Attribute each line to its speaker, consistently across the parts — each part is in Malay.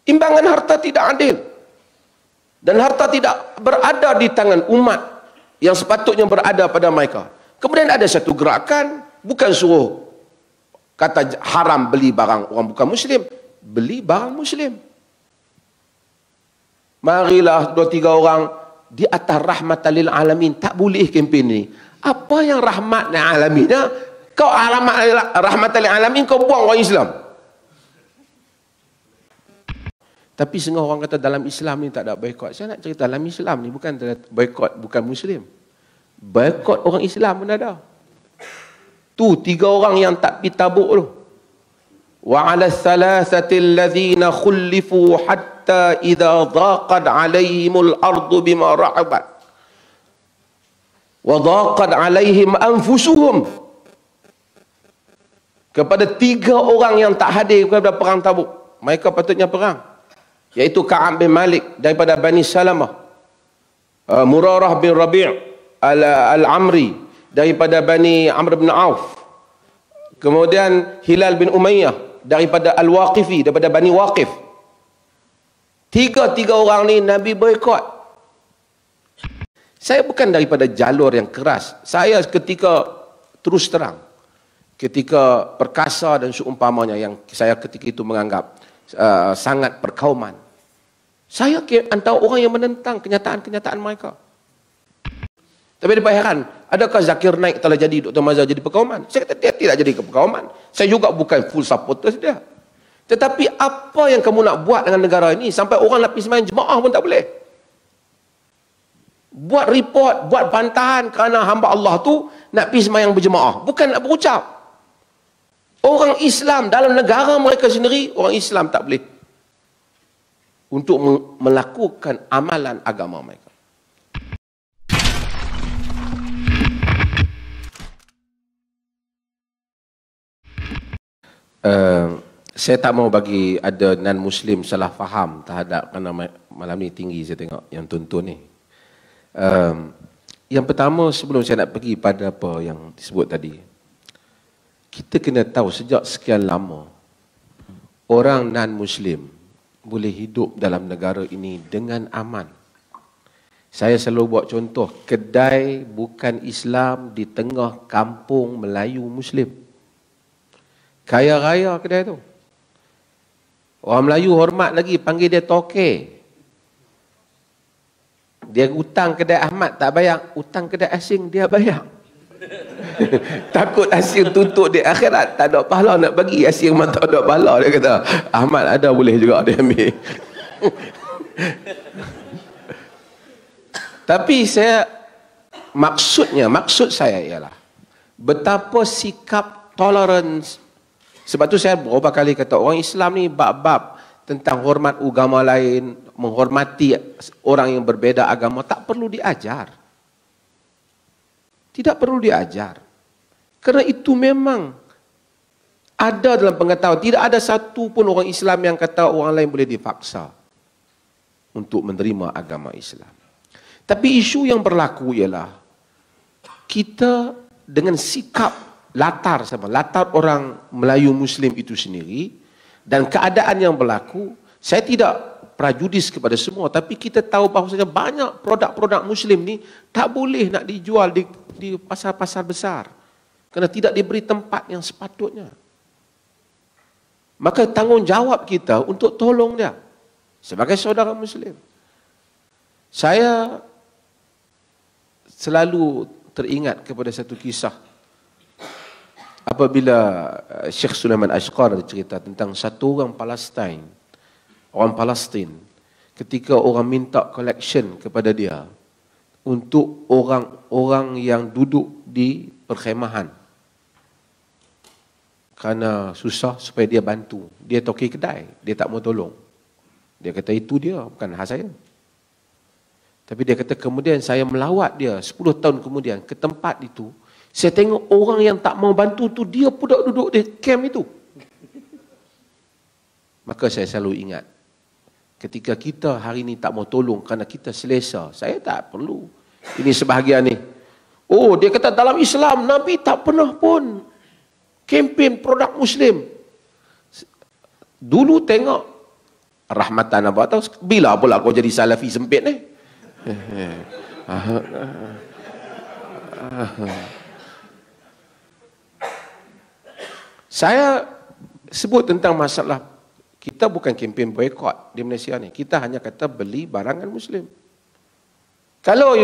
Speaker 1: Imbangan harta tidak adil. Dan harta tidak berada di tangan umat yang sepatutnya berada pada mereka. Kemudian ada satu gerakan, bukan suruh kata haram beli barang orang bukan Muslim, beli barang Muslim. Marilah 2-3 orang di atas rahmatan lil alamin. Tak boleh kempen ni. Apa yang rahmat lil alamin? Kau rahmatan lil alamin, kau buang orang Islam. Tapi setengah orang kata dalam Islam ni tak ada boikot. Saya nak cerita dalam Islam ni bukan boikot bukan Muslim. Boikot orang Islam pun ada. Tu 3 orang yang tak pergi Tabuk tu. Wa 'ala thalathati alladhina khulifu hatta idza dhaqat 'alaihimul ardu bima rahabat wa dhaqat 'alaihim anfusuhum. Kepada 3 orang yang tak hadir kepada perang Tabuk. Mereka patutnya perang. Iaitu Ka'ab bin Malik daripada Bani Salamah, Murarah bin Rabi' al-Amri daripada Bani Amr bin Auf, kemudian Hilal bin Umayyah daripada Al-Waqifi, daripada Bani Waqif. 3 orang ni Nabi boikot. Saya bukan daripada jalur yang keras. Saya ketika terus terang, ketika perkasa dan seumpamanya yang saya ketika itu menganggap sangat perkauman, saya antara orang yang menentang kenyataan-kenyataan mereka. Tapi dia heran, adakah Zakir Naik telah jadi Dr. Mazhar jadi perkauman? Saya kata dia tidak jadi perkauman. Saya juga bukan full supporter dia. Tetapi apa yang kamu nak buat dengan negara ini sampai orang nak pergi sembahyang jemaah pun tak boleh? Buat report, buat bantahan kerana hamba Allah tu nak pergi sembahyang berjemaah, bukan nak berucap. Orang Islam dalam negara mereka sendiri, orang Islam tak boleh untuk melakukan amalan agama mereka. Saya tak mau bagi ada non-Muslim salah faham terhadap, kerana malam ni tinggi saya tengok yang tonton ni. Yang pertama, sebelum saya nak pergi pada apa yang disebut tadi, kita kena tahu sejak sekian lama orang non-Muslim boleh hidup dalam negara ini dengan aman. Saya selalu buat contoh, kedai bukan Islam di tengah kampung Melayu Muslim. Kaya raya kedai tu. Orang Melayu hormat lagi, panggil dia toke. Dia hutang kedai Ahmad tak bayar, hutang kedai asing dia bayar. Takut asing tutup di akhirat, tak ada pahala nak bagi, asing memang tak ada pahala. Dia kata Ahmad ada boleh juga dia ambil. Tapi maksud saya ialah betapa sikap tolerance. Sebab tu saya beberapa kali kata orang Islam ni bab-bab tentang hormat agama lain, menghormati orang yang berbeza agama tak perlu diajar. Tidak perlu diajar. Kerana itu memang ada dalam pengetahuan. Tidak ada satu pun orang Islam yang kata orang lain boleh dipaksa untuk menerima agama Islam. Tapi isu yang berlaku ialah kita dengan sikap latar orang Melayu Muslim itu sendiri dan keadaan yang berlaku, saya tidak prejudis kepada semua, tapi kita tahu bahawasanya banyak produk-produk Muslim ni tak boleh nak dijual di pasar-pasar besar kerana tidak diberi tempat yang sepatutnya. Maka tanggungjawab kita untuk tolong dia sebagai saudara Muslim. Saya selalu teringat kepada satu kisah apabila Syekh Sulaiman Ashqar cerita tentang satu orang Palestin, ketika orang minta collection kepada dia untuk orang-orang yang duduk di perkhemahan kerana susah supaya dia bantu. Dia toki kedai, dia tak mau tolong. Dia kata itu dia, bukan khas saya. Tapi dia kata kemudian saya melawat dia 10 tahun kemudian ke tempat itu, saya tengok orang yang tak mau bantu tu dia pun duduk di camp itu. Maka saya selalu ingat, ketika kita hari ini tak mau tolong kerana kita selesa, saya tak perlu. Ini sebahagian ni. Oh, dia kata dalam Islam, Nabi tak pernah pun kempen produk Muslim. Dulu tengok rahmatan apa tahu bila pula kau jadi salafi sempit ni. Saya sebut tentang masalah kita bukan kempen boikot di Malaysia ni. Kita hanya kata beli barangan Muslim. Kalau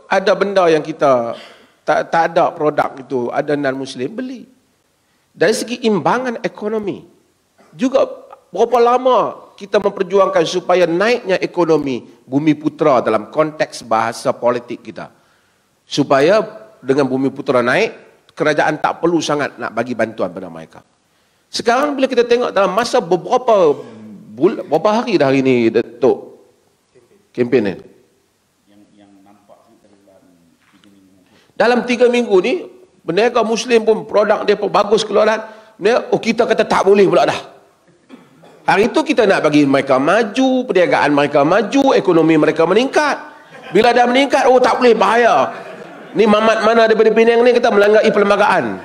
Speaker 1: ada benda yang kita tak ada produk itu, ada non-Muslim, beli. Dari segi imbangan ekonomi, juga berapa lama kita memperjuangkan supaya naiknya ekonomi Bumi Putra dalam konteks bahasa politik kita. Supaya dengan Bumi Putra naik, kerajaan tak perlu sangat nak bagi bantuan pada mereka. Sekarang bila kita tengok dalam masa berapa hari dah hari ni Datuk kempen ni? Yang nampak dalam 3 minggu ni, berniaga Muslim pun produk dia pun bagus keluaran. Kita kata tak boleh pula dah. Hari itu kita nak bagi mereka maju, perniagaan mereka maju, ekonomi mereka meningkat. Bila dah meningkat, tak boleh, bahaya. Ni mamat mana daripada Penang ni kita melanggar perlembagaan.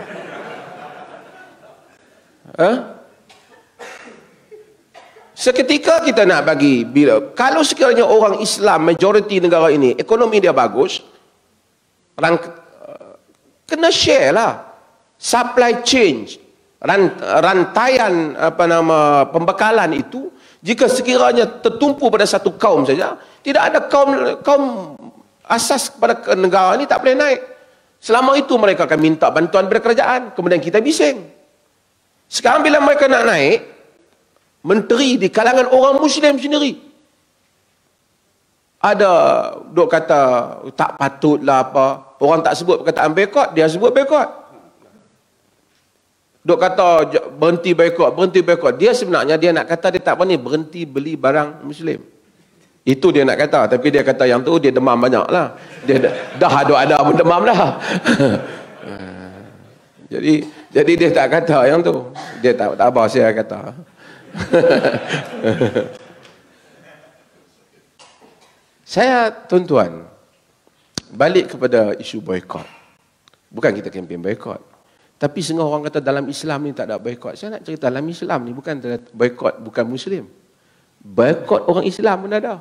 Speaker 1: Seketika kita nak bagi, kalau sekiranya orang Islam majoriti negara ini ekonomi dia bagus, kena share lah supply chain, rantaian pembekalan itu. Jika sekiranya tertumpu pada satu kaum saja, tidak ada kaum asas kepada negara ini tak boleh naik. Selama itu mereka akan minta bantuan daripada kerajaan, kemudian kita bising. Sekarang bila mereka nak naik, menteri di kalangan orang Muslim sendiri ada duk kata tak patutlah apa. Orang tak sebut perkataan boikot, dia sebut boikot. Duk kata berhenti boikot. Dia sebenarnya dia nak kata dia tak berani berhenti beli barang Muslim. Itu dia nak kata, tapi dia kata yang tu dia demam banyak lah. Dia dah ada pun demam dah. Jadi dia tak kata yang tu. Dia tak apa saya kata. Saya tuan-tuan balik kepada isu boikot. Bukan kita kempen boikot. Tapi setengah orang kata dalam Islam ni tak ada boikot. Saya nak cerita dalam Islam ni bukan boikot bukan Muslim. Boikot orang Islam pun ada.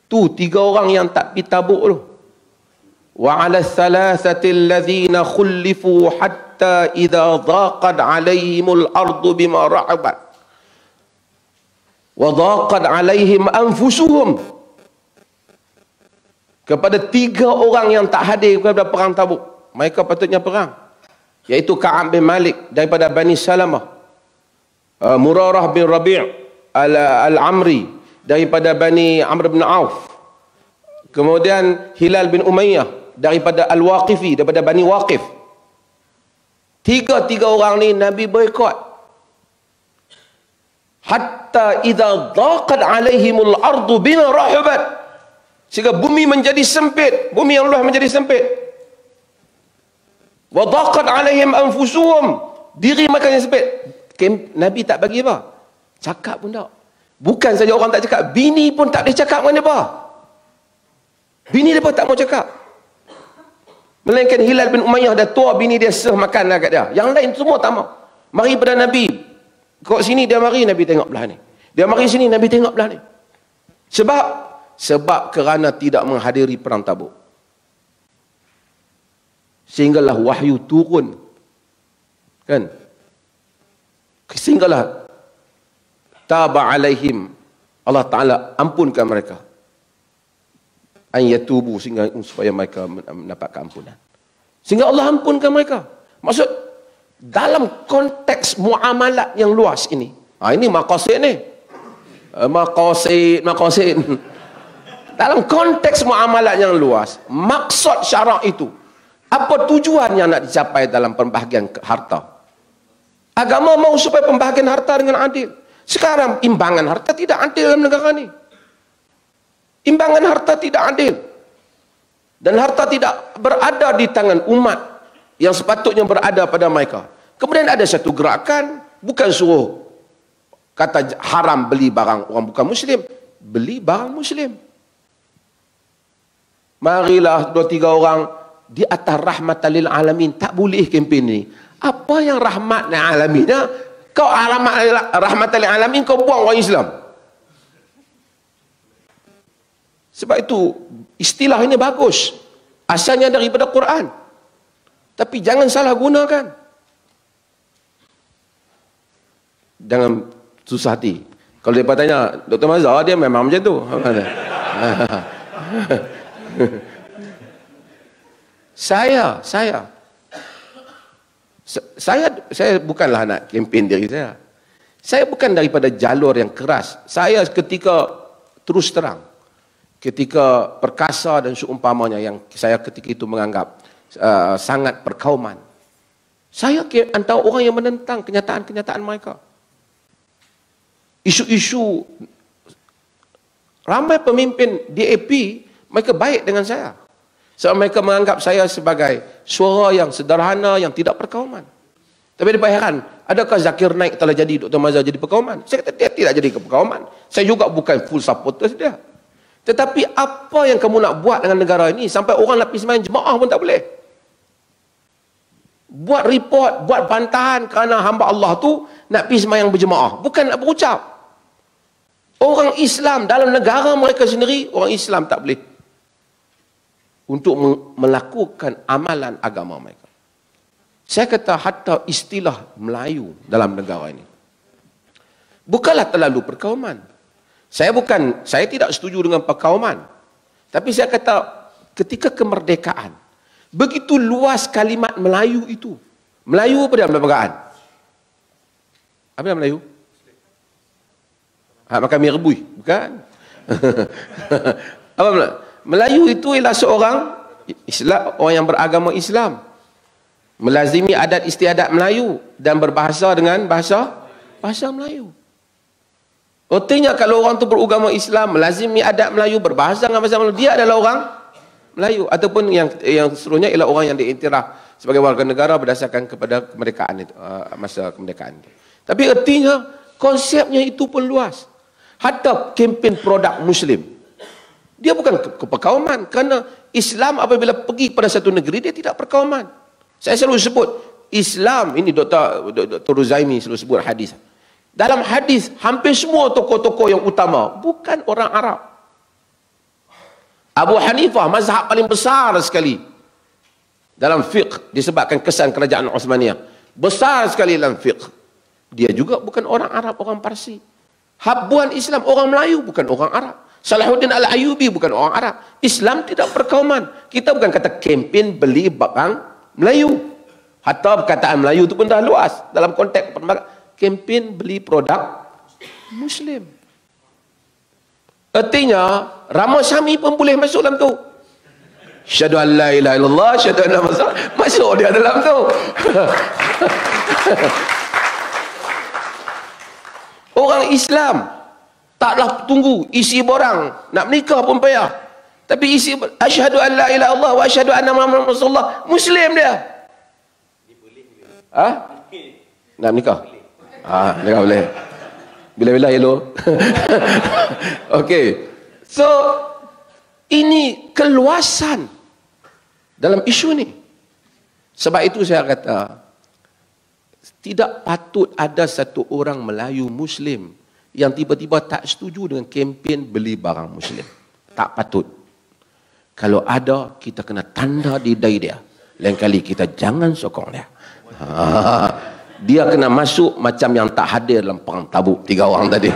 Speaker 1: Tu 3 orang yang tak pergi Tabuk tu. Wa 'ala thalathati alladhina khulifu hatta idza dhaqat 'alaihimul ardu bima rahabat wa dhaqat 'alaihim anfusuhum. Kepada 3 orang yang tak hadir kepada perang Tabuk, mereka patutnya perang, iaitu Ka'ab bin Malik daripada Bani Salamah, Murarah bin Rabi' al-Amri daripada Bani Amr bin Auf, kemudian Hilal bin Umayyah daripada Al-Waqifi, daripada Bani Waqif. 3 orang ni Nabi boikot. Hatta idza dhaqat 'alaihimul ardu bima rahabat. Sehingga bumi menjadi sempit, bumi Allah menjadi sempit. Wa dhaqat 'alaihim anfusuhum, diri mereka yang sempit. Nabi tak bagi apa? Cakap pun tak. Bukan saja orang tak cakap, bini pun tak boleh cakap dengan depa. Bini depa tak mau cakap. Melainkan Hilal bin Umayyah dah tua, bini dia serh makan kat dia. Yang lain semua tak mau. Mari pada Nabi. Kau sini dia mari, Nabi tengok belah ni. Dia mari sini, Nabi tengok belah ni. Sebab kerana tidak menghadiri perang Tabuk. Sehinggalah wahyu turun. Kan? Sehinggalah taba alaihim, Allah Ta'ala ampunkan mereka. An yatubu, sehingga supaya mereka mendapat keampunan. Sehingga Allah ampunkan mereka. Maksud, dalam konteks muamalat yang luas ini. Ini maqasid ni. Maqasid. Dalam konteks muamalat yang luas, maksud syarak itu, apa tujuan yang nak dicapai dalam pembahagian harta? Agama mahu supaya pembahagian harta dengan adil. Sekarang imbangan harta tidak adil dalam negara ni. Imbangan harta tidak adil. Dan harta tidak berada di tangan umat yang sepatutnya berada pada mereka. Kemudian ada satu gerakan, bukan suruh kata haram beli barang orang bukan Muslim, beli barang Muslim. Marilah 2-3 orang di atas rahmatan lil alamin. Tak boleh kempen ni. Apa yang rahmat lil alamin? Kau rahmatan lil alamin, kau buang orang Islam. Sebab itu istilah ini bagus. Asalnya daripada Quran. Tapi jangan salah gunakan. Jangan susah hati. Kalau dia tanya, Dr. Mazhar, dia memang macam tu. Saya bukanlah nak kempen diri saya. Saya bukan daripada jalur yang keras. Saya ketika terus terang, ketika perkasa dan seumpamanya yang saya ketika itu menganggap sangat perkauman, saya antara orang yang menentang kenyataan-kenyataan mereka. Isu-isu ramai pemimpin DAP, mereka baik dengan saya. Sebab mereka menganggap saya sebagai suara yang sederhana, yang tidak perkauman. Tapi dia heran, adakah Zakir Naik telah jadi Dr. Mazhar jadi perkauman? Saya kata dia tidak jadi perkauman. Saya juga bukan full supporters dia. Tetapi apa yang kamu nak buat dengan negara ini sampai orang nak pergi sembahyang jemaah pun tak boleh? Buat report, buat bantahan kerana hamba Allah tu nak pergi sembahyang berjemaah, bukan nak berucap. Orang Islam dalam negara mereka sendiri, orang Islam tak boleh untuk melakukan amalan agama mereka. Saya kata hatta istilah Melayu dalam negara ini bukanlah terlalu perkauman. Saya tidak setuju dengan perkauman. Tapi saya kata ketika kemerdekaan, begitu luas kalimat Melayu itu. Melayu apa dia kemerdekaan? Apa dia Melayu? Makan mie rebus? Bukan. Apa Melayu? Melayu itu ialah seorang Islam, orang yang beragama Islam, melazimi adat istiadat Melayu dan berbahasa dengan bahasa Melayu. Artinya kalau orang tu beragama Islam, melazimi adat Melayu, berbahasa dengan bahasa Melayu, dia adalah orang Melayu. Ataupun yang seterusnya ialah orang yang diiktiraf sebagai warga negara berdasarkan kepada kemerdekaan itu, masa kemerdekaan itu. Tapi artinya konsepnya itu pun luas. Hatta kempen produk Muslim, dia bukan keperkauman, kerana Islam apabila pergi pada satu negeri, dia tidak perkauman. Saya selalu sebut Islam ini, Dr. Ruzaimi selalu sebut hadis. Dalam hadis hampir semua tokoh-tokoh yang utama bukan orang Arab. Abu Hanifah mazhab paling besar sekali dalam fiqh disebabkan kesan kerajaan Osmaniyah, besar sekali dalam fiqh. Dia juga bukan orang Arab, orang Parsi. Habuan Islam orang Melayu, bukan orang Arab. Salahuddin Al-Ayyubi bukan orang Arab. Islam tidak perkauman. Kita bukan kata kempen beli barang Melayu. Hatta perkataan Melayu itu pun dah luas dalam konteks kempen beli produk Muslim. Artinya Rama Syami pun boleh masuk dalam tu. Syahadu an la ilaha illallah, syahadu anna Muhammad, masuk dia dalam tu. Orang Islam taklah tunggu isi borang, nak menikah pun payah. Tapi isi asyhadu an la ilaha illallah wa asyhadu anna Muhammad Rasulullah, Muslim dia. Nak menikah? Menikah boleh. Bila-bila hello. Okey. So ini keluasan dalam isu ni. Sebab itu saya kata tidak patut ada satu orang Melayu Muslim yang tiba-tiba tak setuju dengan kempen beli barang Muslim. Tak patut. Kalau ada, kita kena tanda di dahi dia. Lain kali kita jangan sokong dia. Dia kena masuk macam yang tak hadir dalam perang Tabuk 3 orang tadi.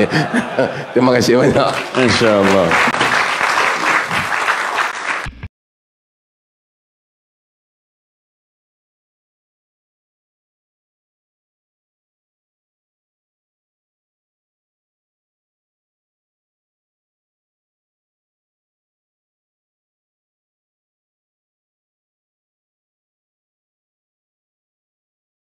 Speaker 1: Terima kasih banyak.
Speaker 2: InsyaAllah.